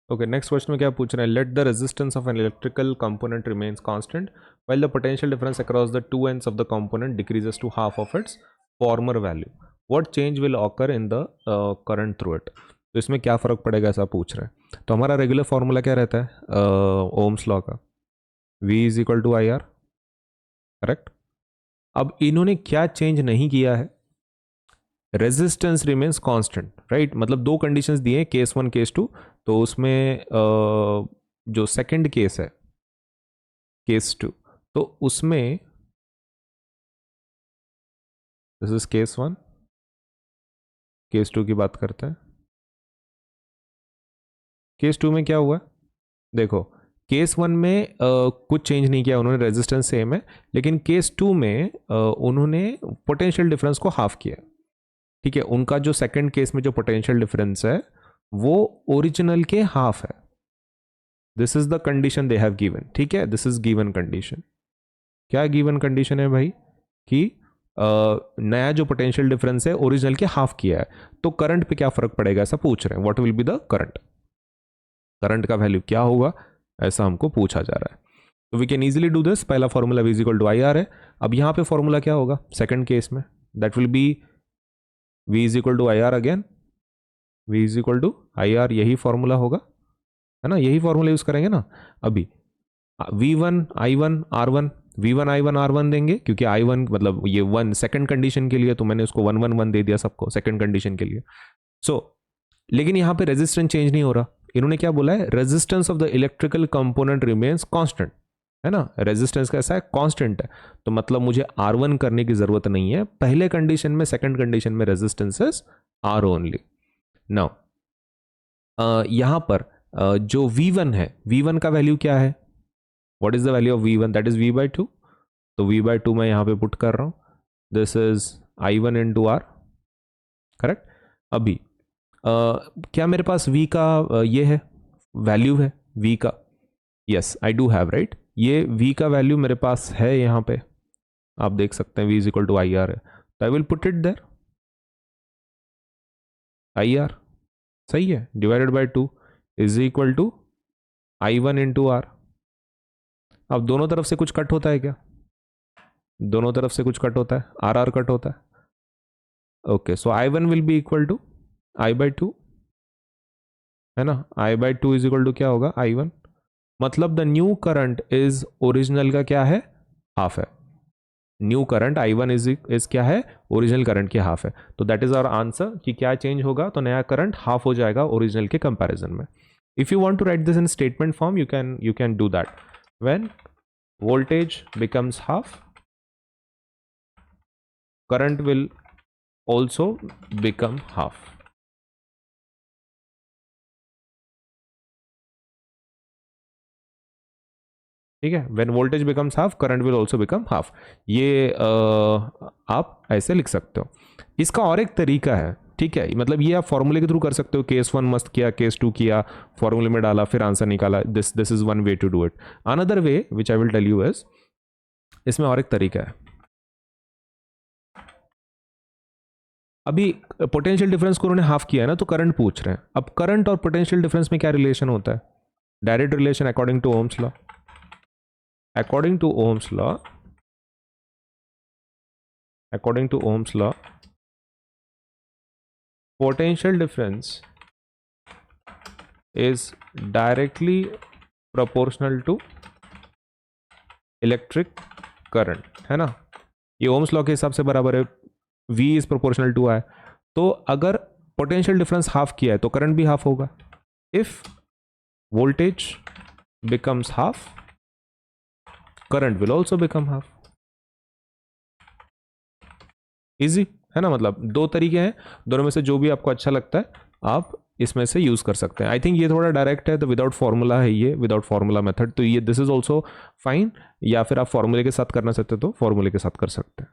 Okay, next question में क्या पूछ रहे हैं, let the resistance of an electrical component remains constant while the potential difference across the two ends of the component decreases to half of its former value, what change will occur in the current through it. तो इसमें क्या फ़र्क पड़ेगा ऐसा पूछ रहे हैं। तो हमारा रेगुलर फॉर्मूला क्या रहता है ओम्स लॉ का, V is equal to I R, correct. अब इन्होंने क्या चेंज नहीं किया है, रेजिस्टेंस रिमेन्स कांस्टेंट, राइट। मतलब दो कंडीशंस दिए, केस 1 केस 2। तो उसमें जो सेकंड केस है केस 2, तो उसमें दिस इज केस 1, केस 2 की बात करते हैं। केस 2 में क्या हुआ, देखो केस 1 में कुछ चेंज नहीं किया उन्होंने, रेजिस्टेंस सेम है, लेकिन केस 2 में उन्होंने पोटेंशियल डिफरेंस को हाफ किया, ठीक है। उनका जो सेकंड केस में जो पोटेंशियल डिफरेंस है वो ओरिजिनल के हाफ है। This is the condition they have given, ठीक है, दिस इज गिवन कंडीशन। क्या गिवन कंडीशन है भाई, कि नया जो पोटेंशियल डिफरेंस है ओरिजिनल के हाफ किया है। तो करंट पे क्या फर्क पड़ेगा ऐसा पूछ रहे हैं, what will be the current, current का वैल्यू क्या होगा ऐसा हमको पूछा जा रहा है। तो we can easily do this, पहला formula V is equal to I R है। अब यहाँ पे फॉर्मूला क्या होगा सेकंड केस में, that will be V is equal to I R again, V is equal to I R, यही formula होगा, है ना, यही फॉर्मूला यूज करेंगे ना। अभी V1 I1 R1, V1 I1 R1 देंगे, क्योंकि I1 मतलब ये 1 सेकंड कंडीशन के लिए, तो मैंने उसको 1 1 1 दे दिया सबको सेकंड कंडीशन के लिए। लेकिन यहाँ पे रेजिस्टेंस चेंज नहीं हो रहा, इन्होंने क्या बोला है, resistance of the electrical component remains constant, है ना, रेजिस्टेंस कैसा है, कांस्टेंट है। तो मतलब मुझे R1 करने की जरूरत नहीं है, पहले कंडीशन में सेकंड कंडीशन में resistance is R only. Now यहाँ पर जो V1 है, V1 का वैल्यू क्या है, what is the value of V1, that is V/2। तो V/2 मैं यहाँ पे पुट कर रहा हूँ, this is I1 into R, correct. अभी क्या मेरे पास V का ये है, वैल्यू है V का, yes I do have, right. ये V का वैल्यू मेरे पास है, यहाँ पे आप देख सकते हैं V is equal to I R है, तो I will put it there, I R सही है, divided by 2 is equal to I1 into R। अब दोनों तरफ से कुछ कट होता है क्या, दोनों तरफ से कुछ कट होता है, आर आर कट होता है। Okay, so I1 will be equal to I/2, है ना, I/2 इज इक्वल टू क्या होगा I1, मतलब the new current is original का क्या है, हाफ है। न्यू करंट I1 इज क्या है, ओरिजिनल करंट के हाफ है। तो दैट इज आवर आंसर, कि क्या चेंज होगा, तो नया करंट हाफ हो जाएगा ओरिजिनल के कंपैरिजन में। If you want to write this in statement form, you can do that, when voltage becomes half current will also become half। ठीक है, when voltage becomes half current will also become half। ये आप ऐसे लिख सकते हो। इसका और एक तरीका है, ठीक है, मतलब ये आप फॉर्मूले के थ्रू कर सकते हो, केस 1 मस्त किया, केस 2 किया, फॉर्मूले में डाला, फिर आंसर निकाला, this is one way to do it. Another way which I will tell you is, इसमें और एक तरीका है। अभी पोटेंशियल डिफरेंस को उन्होंने हाफ किया है ना, तो करंट पूछ रहे हैं। अब करंट और पोटेंशियल डिफरेंस में क्या रिलेशन होता है, direct relation according to Ohm's law. According to Ohm's law, according to Ohm's law, potential difference is directly proportional to electric current, है ना, ये Ohm's law के हिसाब से बराबर है, V is proportional to I। तो अगर पोटेंशियल डिफरेंस हाफ किया है तो करंट भी हाफ होगा। If voltage becomes half current will also become half. Easy है ना, मतलब दो तरीके हैं, दोनों में से जो भी आपको अच्छा लगता है आप इसमें से यूज कर सकते हैं। आई थिंक ये थोड़ा डायरेक्ट है, तो विदाउट फॉर्मूला है ये, विदाउट फॉर्मूला मेथड, तो ये दिस इज ऑल्सो फाइन, या फिर आप फॉर्मूले के साथ करना चाहते हो तो फॉर्मूले के साथ कर सकते हैं।